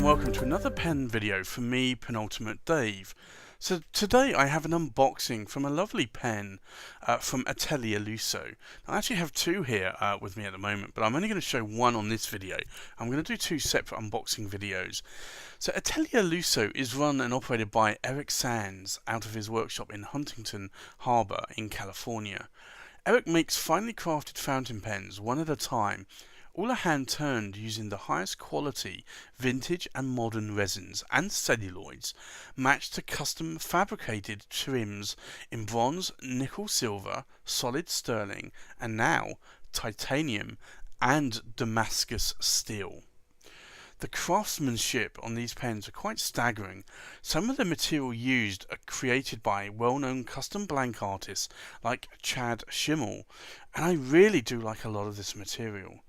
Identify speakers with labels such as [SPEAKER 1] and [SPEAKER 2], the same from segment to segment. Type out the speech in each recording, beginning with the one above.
[SPEAKER 1] and welcome to another pen video from me, Penultimate Dave. So today I have an unboxing from a lovely pen from Atelier Lusso. I actually have two here with me at the moment, but I'm only going to show one on this video. I'm going to do two separate unboxing videos. So Atelier Lusso is run and operated by Eric Sands out of his workshop in Huntington Harbor in California. Eric makes finely crafted fountain pens one at a time, all are hand-turned using the highest quality vintage and modern resins and celluloids, matched to custom fabricated trims in bronze, nickel silver, solid sterling, and now titanium and Damascus steel. The craftsmanship on these pens are quite staggering. Some of the material used are created by well-known custom blank artists like Chad Schimmel, and I really do like a lot of this material.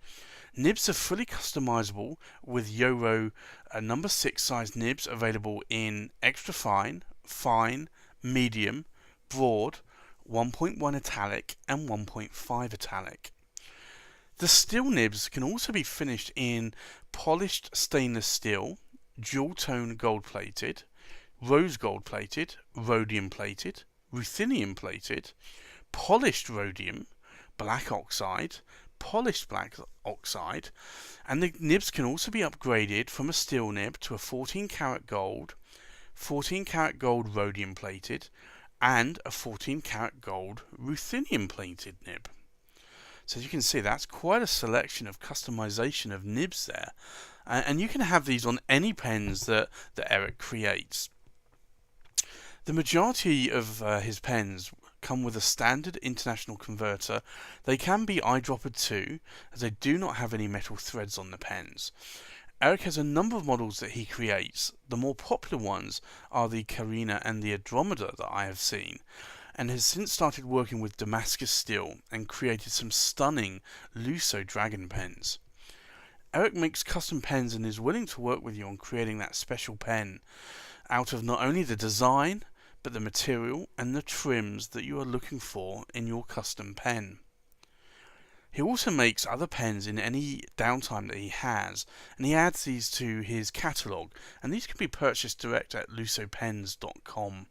[SPEAKER 1] Nibs are fully customizable with Euro number 6 size nibs available in extra fine, fine, medium, broad, 1.1 italic and 1.5 italic. The steel nibs can also be finished in polished stainless steel, dual tone gold plated, rose gold plated, rhodium plated, ruthenium plated, polished rhodium, black oxide, polished black oxide, and the nibs can also be upgraded from a steel nib to a 14 karat gold, 14 karat gold rhodium plated, and a 14 karat gold ruthenium plated nib. So as you can see, that's quite a selection of customization of nibs there, and you can have these on any pens that Eric creates. The majority of his pens come with a standard international converter. They can be eyedroppered too, as they do not have any metal threads on the pens. Eric has a number of models that he creates. The more popular ones are the Carina and the Andromeda that I have seen, and has since started working with Damascus steel and created some stunning Lusso Dragon pens. Eric makes custom pens and is willing to work with you on creating that special pen out of not only the design but the material and the trims that you are looking for in your custom pen. He also makes other pens in any downtime that he has, and he adds these to his catalogue, and these can be purchased direct at lussopens.com,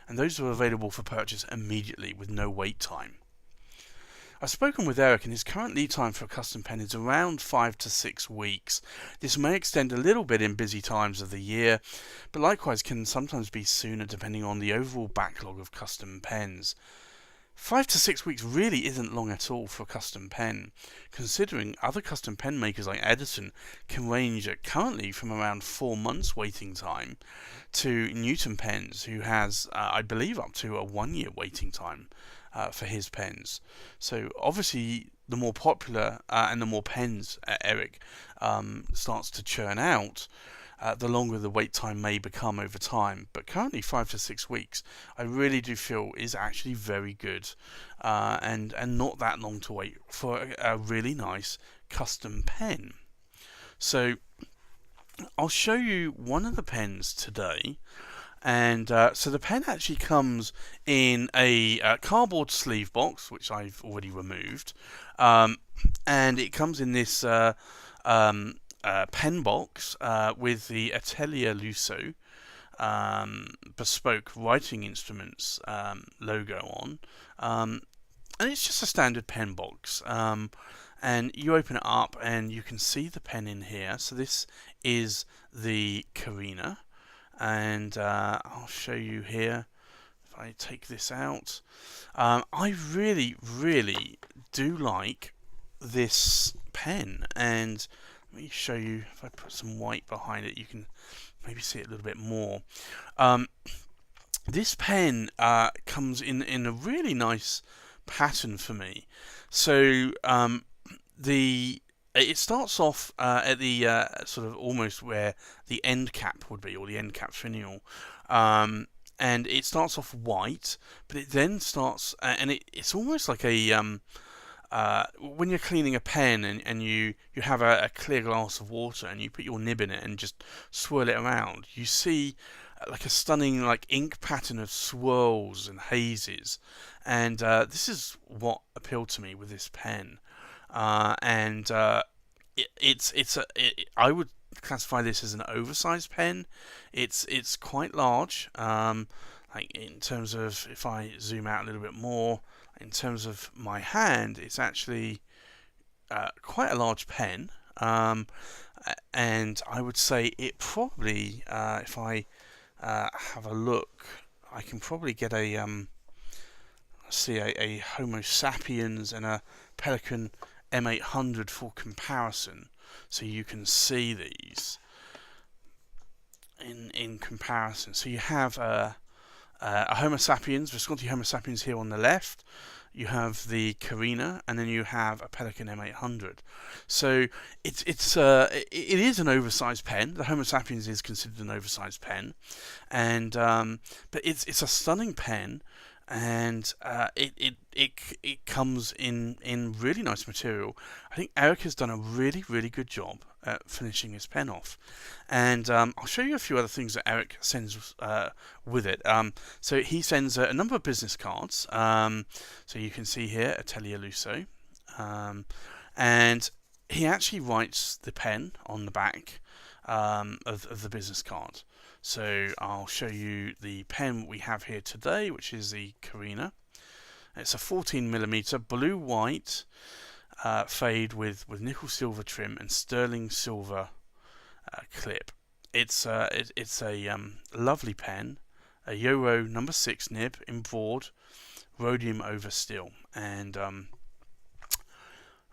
[SPEAKER 1] and those are available for purchase immediately with no wait time. I've spoken with Eric, and his current lead time for a custom pen is around 5 to 6 weeks. This may extend a little bit in busy times of the year, but likewise can sometimes be sooner depending on the overall backlog of custom pens. 5 to 6 weeks really isn't long at all for a custom pen, considering other custom pen makers like Edison can range at currently from around 4 months waiting time to Newton Pens, who has, I believe, up to a 1 year waiting time for his pens. So obviously the more popular and the more pens Eric starts to churn out, the longer the wait time may become over time. But currently 5 to 6 weeks I really do feel is actually very good, and not that long to wait for a really nice custom pen. So I'll show you one of the pens today. And so the pen actually comes in a cardboard sleeve box, which I've already removed, and it comes in this pen box with the Atelier Lusso bespoke writing instruments logo on, and it's just a standard pen box. And you open it up and you can see the pen in here. So this is the Carina. And I'll show you here if I take this out. I really do like this pen, and let me show you. If I put some white behind it, you can maybe see it a little bit more. This pen comes in a really nice pattern for me. So it starts off at the sort of almost where the end cap would be, or the end cap finial, and it starts off white, but it then starts, and it's almost like a when you're cleaning a pen and you have a clear glass of water and you put your nib in it and just swirl it around, you see like a stunning like ink pattern of swirls and hazes, and this is what appealed to me with this pen. I would classify this as an oversized pen. It's quite large. Like in terms of, if I zoom out a little bit more, in terms of my hand, it's actually quite a large pen. And I would say it probably, if I have a look, I can probably get a Homo sapiens and a Pelican M800 for comparison, so you can see these in comparison. So you have a Homo sapiens, Visconti Homo sapiens here on the left. You have the Carina, and then you have a Pelican M800. So it is an oversized pen. The Homo sapiens is considered an oversized pen, and but it's a stunning pen, and it comes in really nice material. I think Eric has done a really good job at finishing his pen off, and I'll show you a few other things that Eric sends with it. So he sends a number of business cards. So you can see here Atelier Lusso, and he actually writes the pen on the back of the business card. So I'll show you the pen we have here today, which is the Carina. It's a 14mm blue-white fade with nickel silver trim and sterling silver clip. It's a lovely pen, a Euro number 6 nib in broad, rhodium over steel, and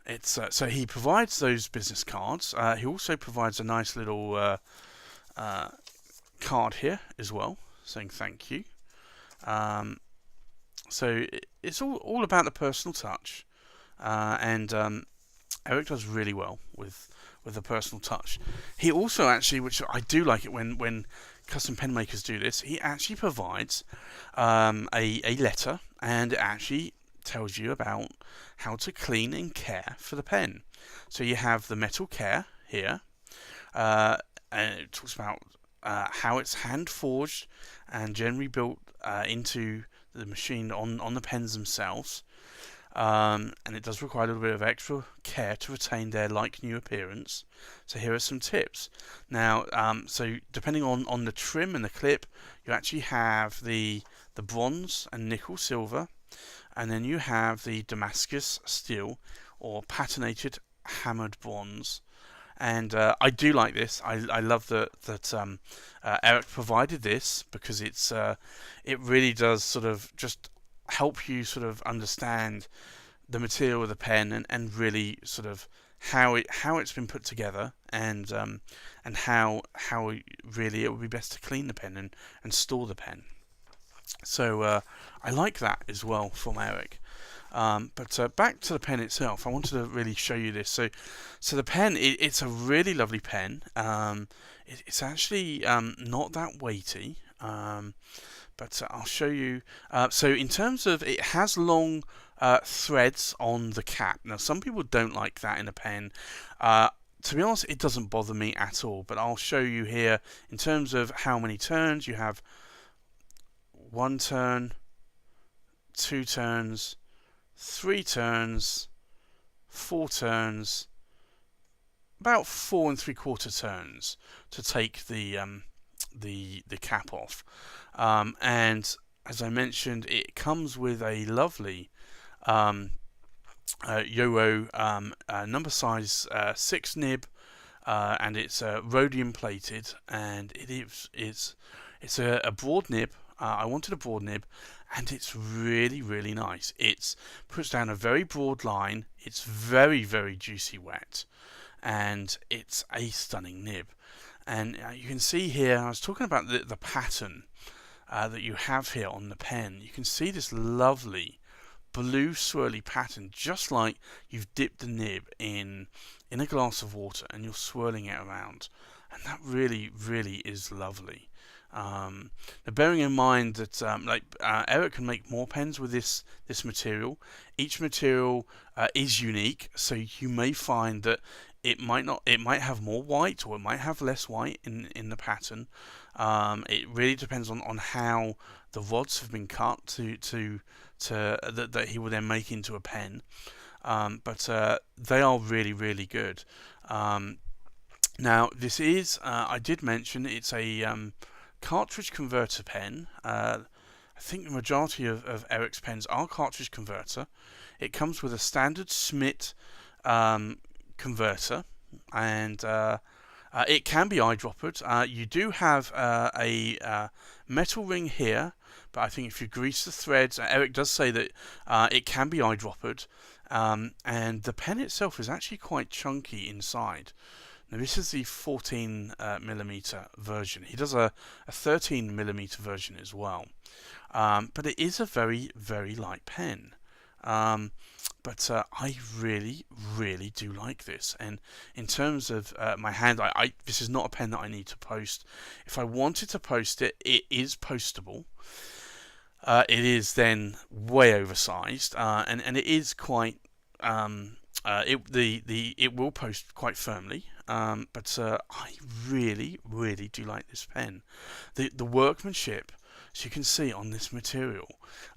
[SPEAKER 1] it's so he provides those business cards. He also provides a nice little card here as well, saying thank you. So it's all about the personal touch, and Eric does really well with the personal touch. He also actually, which I do like it when custom pen makers do this, he actually provides a letter, and it actually tells you about how to clean and care for the pen. So you have the metal care here, and it talks about how it's hand forged and generally built into the machine on the pens themselves, and it does require a little bit of extra care to retain their like new appearance. So here are some tips. Now, so depending on the trim and the clip, you actually have the bronze and nickel silver, and then you have the Damascus steel or patinated hammered bronze. And I do like this. I love that Eric provided this, because it really does sort of just help you sort of understand the material of the pen, and really sort of how it's been put together, and how really it would be best to clean the pen and store the pen. So I like that as well from Eric. But back to the pen itself, I wanted to really show you this. So the pen, it's a really lovely pen. It's actually not that weighty, but I'll show you. So in terms of, it has long threads on the cap. Now some people don't like that in a pen. To be honest, it doesn't bother me at all, but I'll show you here in terms of how many turns. You have 1 turn, 2 turns, 3 turns, 4 turns, about 4 3/4 turns to take the cap off. And as I mentioned, it comes with a lovely Euro number size 6 nib, and it's rhodium plated, and it's a broad nib. I wanted a broad nib, and it's really nice. It puts down a very broad line. It's very juicy wet, and it's a stunning nib. And you can see here, I was talking about the pattern that you have here on the pen. You can see this lovely blue swirly pattern, just like you've dipped the nib in a glass of water and you're swirling it around, and that really is lovely. Now, bearing in mind that Eric can make more pens with this material. Each material is unique, so you may find that it might have more white, or it might have less white in the pattern. It really depends on how the rods have been cut that he will then make into a pen. But they are really good. Now, this is, I did mention, it's a cartridge converter pen. I think the majority of Eric's pens are cartridge converter. It comes with a standard Schmidt converter, and it can be eyedroppered. You do have a metal ring here, but I think if you grease the threads, Eric does say that it can be eyedroppered, and the pen itself is actually quite chunky inside. Now this is the 14mm version. He does a 13mm version as well, but it is a very, very light pen. But I really, really do like this. And in terms of my hand, this is not a pen that I need to post. If I wanted to post it, it is postable. It is then way oversized, and it is quite. It will post quite firmly, but I really, really do like this pen. The workmanship, as you can see on this material,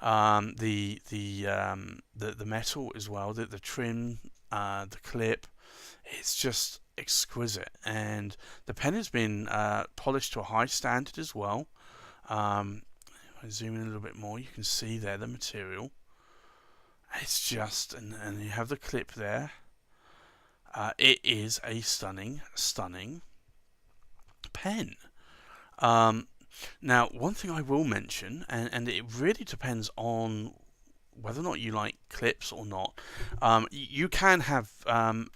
[SPEAKER 1] the metal as well, the trim, the clip, it's just exquisite. And the pen has been polished to a high standard as well. If I zoom in a little bit more, you can see there the material. It's just, and you have the clip there. It is a stunning, stunning pen. Now, one thing I will mention, and it really depends on whether or not you like clips or not. You can have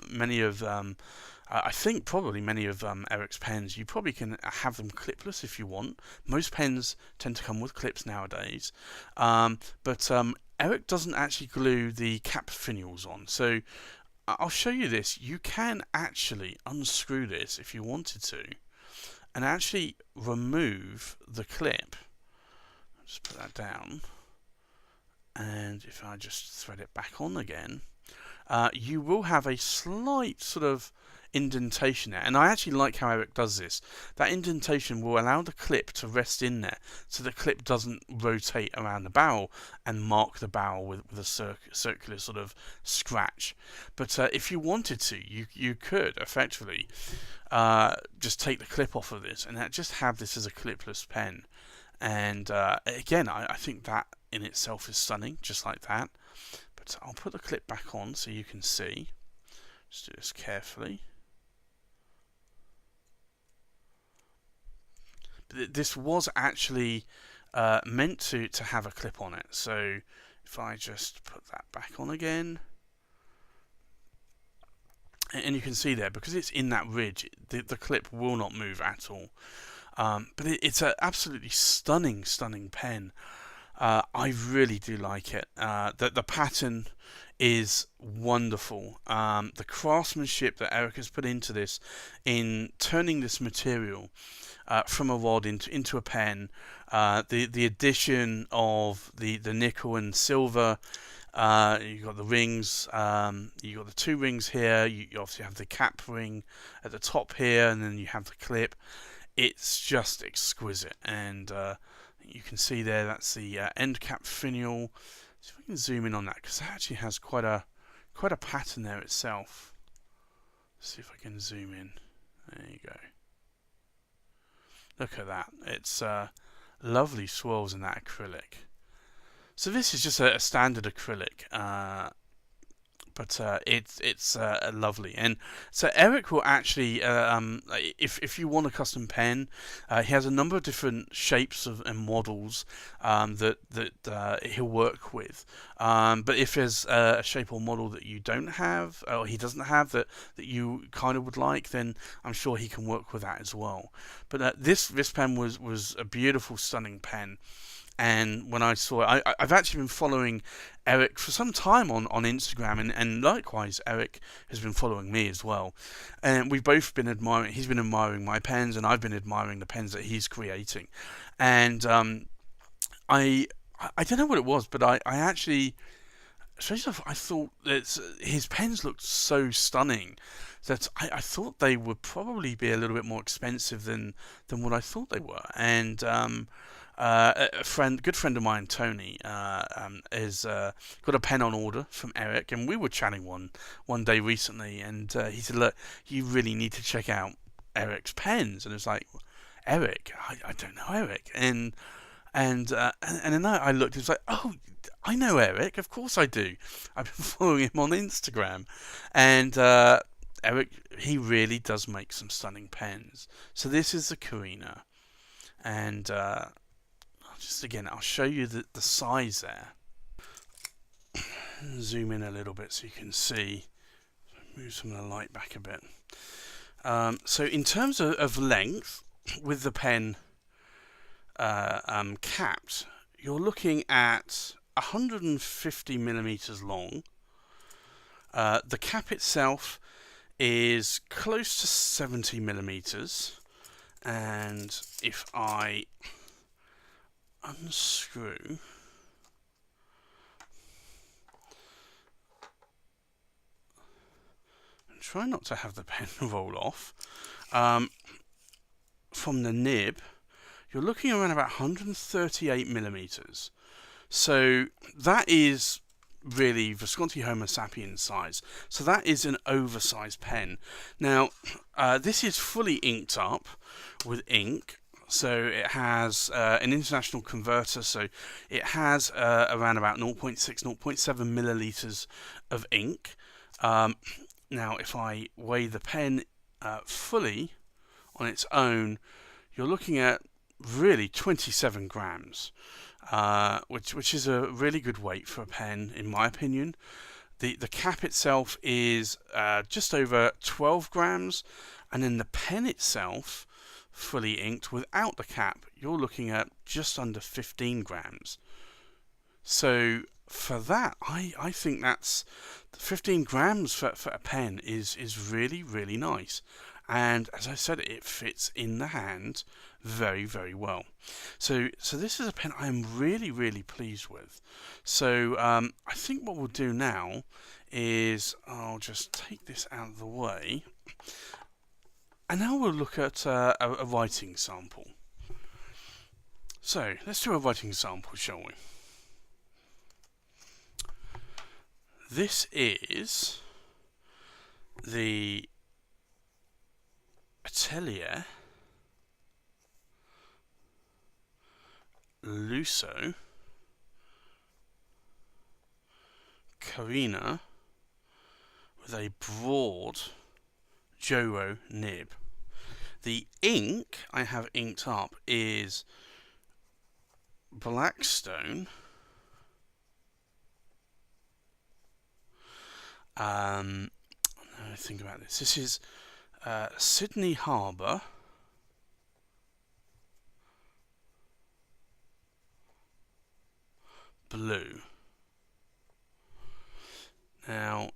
[SPEAKER 1] many of, I think probably many of Eric's pens, you probably can have them clipless if you want. Most pens tend to come with clips nowadays. But Eric doesn't actually glue the cap finials on. So I'll show you this. You can actually unscrew this if you wanted to, and actually remove the clip. I'll just put that down, and if I just thread it back on again, you will have a slight sort of indentation there, and I actually like how Eric does this. That indentation will allow the clip to rest in there, so the clip doesn't rotate around the barrel and mark the barrel with a circular sort of scratch. But if you wanted to, you could effectively just take the clip off of this and just have this as a clipless pen. And again, I think that in itself is stunning, just like that. But I'll put the clip back on so you can see. Just do this carefully. This was actually meant to have a clip on it. So if I just put that back on again, and you can see there, because it's in that ridge, the clip will not move at all. But it's an absolutely stunning, stunning pen. I really do like it. The pattern is wonderful. The craftsmanship that Eric has put into this, in turning this material from a rod into a pen, the addition of the nickel and silver. You've got the rings, you've got the two rings here, you obviously have the cap ring at the top here, and then you have the clip. It's just exquisite, and you can see there that's the end cap finial. See if we can zoom in on that, because that actually has quite a pattern there itself. Let's see if I can zoom in. There you go. Look at that. It's lovely swirls in that acrylic. So this is just a standard acrylic, but it's lovely. And so Eric will actually, if you want a custom pen, he has a number of different shapes and models that he'll work with. But if there's a shape or model that you don't have, or he doesn't have, that you kind of would like, then I'm sure he can work with that as well. But this pen was a beautiful, stunning pen. And when I saw it, I've actually been following Eric for some time on Instagram, and likewise Eric has been following me as well. And we've both been admiring, he's been admiring my pens, and I've been admiring the pens that he's creating. And I don't know what it was, but I actually, I thought that his pens looked so stunning that I thought they would probably be a little bit more expensive than what I thought they were. And a good friend of mine, Tony, has got a pen on order from Eric, and we were chatting one day recently, and he said, "Look, you really need to check out Eric's pens, and it's like, Eric, I don't know Eric, and then I looked, it's like, oh, I know Eric, of course I do. I've been following him on Instagram, and Eric, he really does make some stunning pens. So this is the Carina, and I'll show you the size there. Zoom in a little bit so you can see. Move some of the light back a bit. So in terms of length, with the pen capped, you're looking at 150 millimeters long. The cap itself is close to 70 millimeters, and if I unscrew, and try not to have the pen roll off, from the nib, you're looking around about 138 millimeters. So that is really Visconti Homo sapiens size. So that is an oversized pen. Now, this is fully inked up with ink. So it has an international converter, so it has around about 0.6, 0.7 milliliters of ink. Now, if I weigh the pen fully on its own, you're looking at really 27 grams, which is a really good weight for a pen, in my opinion. The cap itself is just over 12 grams, and then the pen itself, fully inked without the cap, you're looking at just under 15 grams. So for that, I think that's 15 grams for a pen is really, really nice. And as I said, it fits in the hand very, very well. So this is a pen I'm really, really pleased with. So I think what we'll do now is I'll just take this out of the way, and now we'll look at a writing sample. So let's do a writing sample, shall we? This is the Atelier Lusso Carina with a broad Joro nib. The ink I have inked up is Blackstone. Think about this. This is Sydney Harbour Blue. Now,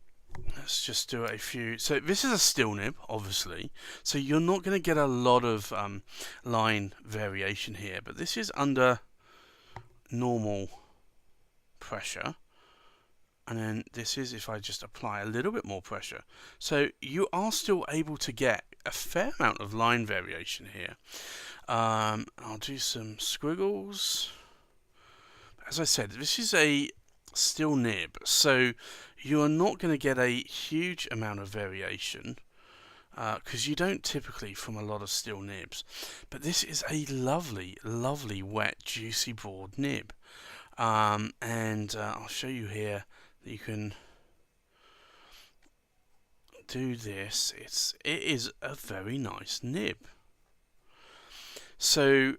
[SPEAKER 1] let's just do a few. So this is a still nib, obviously. So you're not going to get a lot of line variation here, but this is under normal pressure. And then this is if I just apply a little bit more pressure. So you are still able to get a fair amount of line variation here. I'll do some squiggles. As I said, this is a still nib, so you are not going to get a huge amount of variation because you don't typically from a lot of still nibs. But this is a lovely, lovely wet, juicy, broad nib. And I'll show you here. You can do this. It is a very nice nib. So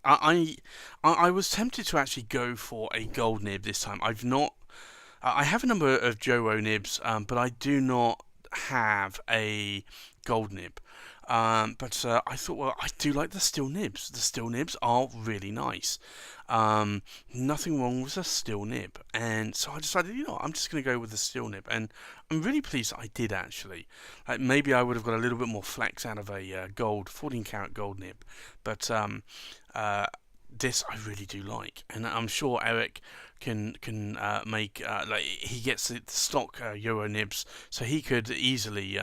[SPEAKER 1] I was tempted to actually go for a gold nib this time. I have a number of Joro nibs, but I do not have a gold nib. But I thought, well, I do like the still nibs. The still nibs are really nice. Nothing wrong with a still nib. And so I decided, I'm just going to go with the still nib. And I'm really pleased that I did, actually. Like, maybe I would have got a little bit more flex out of a 14 karat gold nib. But this I really do like. And I'm sure Eric can make he gets the stock Euro nibs, so he could easily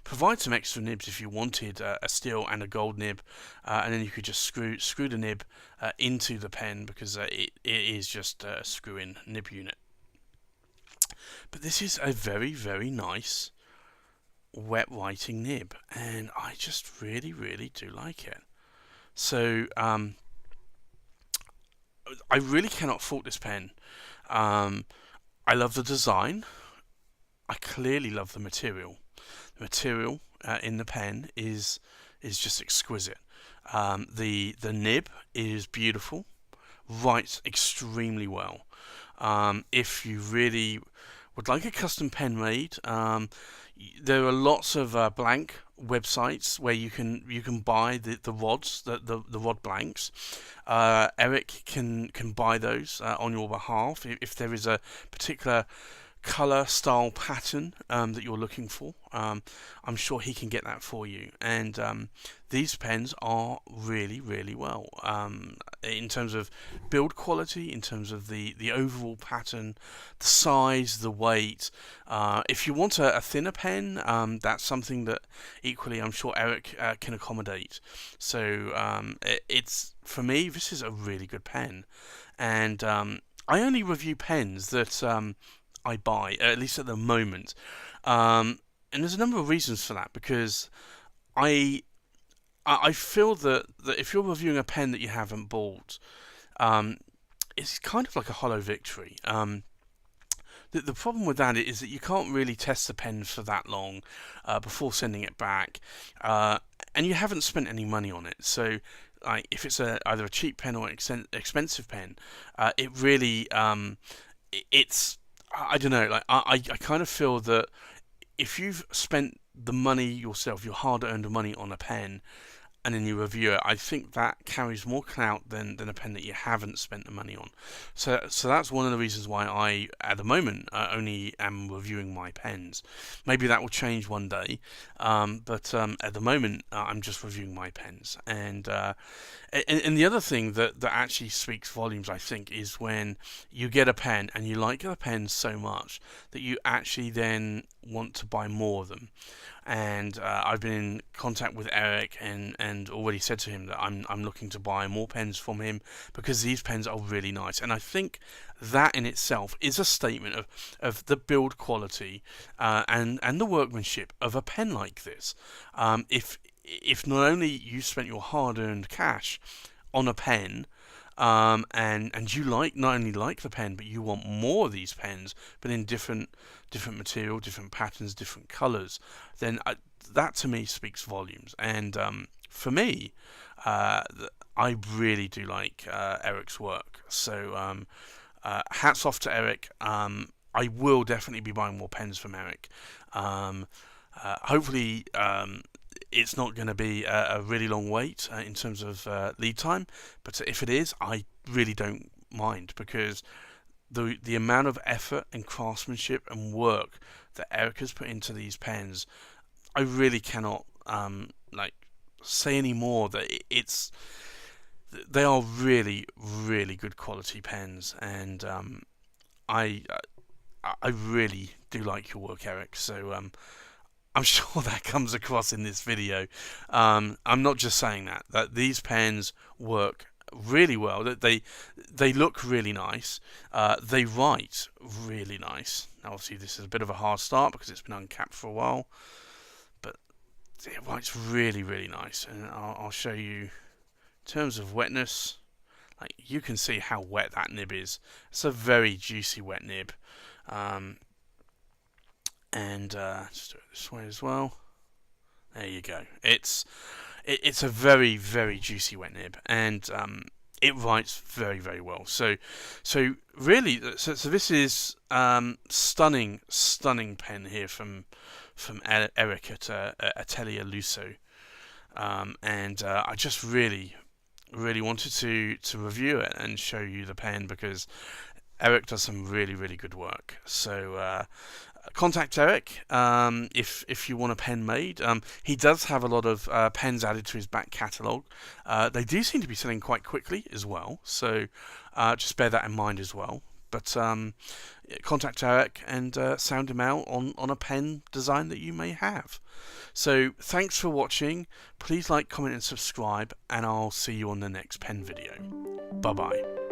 [SPEAKER 1] provide some extra nibs if you wanted a steel and a gold nib, and then you could just screw the nib into the pen because it is just a screw-in nib unit. But this is a very, very nice wet writing nib, and I just really do like it. So I really cannot fault this pen. I love the design. I clearly love the material. The material in the pen is just exquisite. The nib is beautiful, writes extremely well. If you really would like a custom pen made, there are lots of blank websites where you can buy the rods, the rod blanks. Eric can buy those on your behalf if there is a particular color, style, pattern that you're looking for. I'm sure he can get that for you. And these pens are really well in terms of build quality, in terms of the overall pattern, the size, the weight. If you want a thinner pen, that's something that equally I'm sure Eric can accommodate. So it's, for me, this is a really good pen. And I only review pens that I buy, at least at the moment. And there's a number of reasons for that, because I feel that if you're reviewing a pen that you haven't bought, it's kind of like a hollow victory. The problem with that is that you can't really test the pen for that long before sending it back, and you haven't spent any money on it. So if it's either a cheap pen or an expensive pen, it really it's, I don't know, like I kind of feel that if you've spent the money yourself, your hard-earned money on a pen, and then you review it, I think that carries more clout than a pen that you haven't spent the money on. So that's one of the reasons why I, at the moment, only am reviewing my pens. Maybe that will change one day, but at the moment, I'm just reviewing my pens. And the other thing that actually speaks volumes, I think, is when you get a pen and you like the pen so much that you actually then want to buy more of them. And I've been in contact with Eric and already said to him that I'm looking to buy more pens from him because these pens are really nice. And I think that in itself is a statement of the build quality and the workmanship of a pen like this. If not only you spent your hard-earned cash on a pen, and you not only like the pen, but you want more of these pens, but in different material, different patterns, different colours, then that to me speaks volumes. And for me, I really do like Eric's work. So hats off to Eric. I will definitely be buying more pens from Eric. Hopefully it's not going to be a really long wait in terms of lead time, but if it is, I really don't mind, because the amount of effort and craftsmanship and work that Eric has put into these pens, I really cannot say any more. That they are really good quality pens, and I really do like your work, Eric. So I'm sure that comes across in this video. I'm not just saying that these pens work really well. That they look really nice. They write really nice. Now, obviously, this is a bit of a hard start because it's been uncapped for a while, but it writes really nice. And I'll show you in terms of wetness. Like, you can see how wet that nib is. It's a very juicy wet nib. And just do it this way as well. There you go. It's a very juicy wet nib, and it writes very well. So really, so this is stunning pen here from Eric at Atelier Lusso, and I just really wanted to review it and show you the pen because Eric does some really good work. So contact Eric if you want a pen made. He does have a lot of pens added to his back catalogue. They do seem to be selling quite quickly as well, so just bear that in mind as well. But contact Eric and sound him out on a pen design that you may have. So thanks for watching. Please like, comment and subscribe, and I'll see you on the next pen video. Bye bye.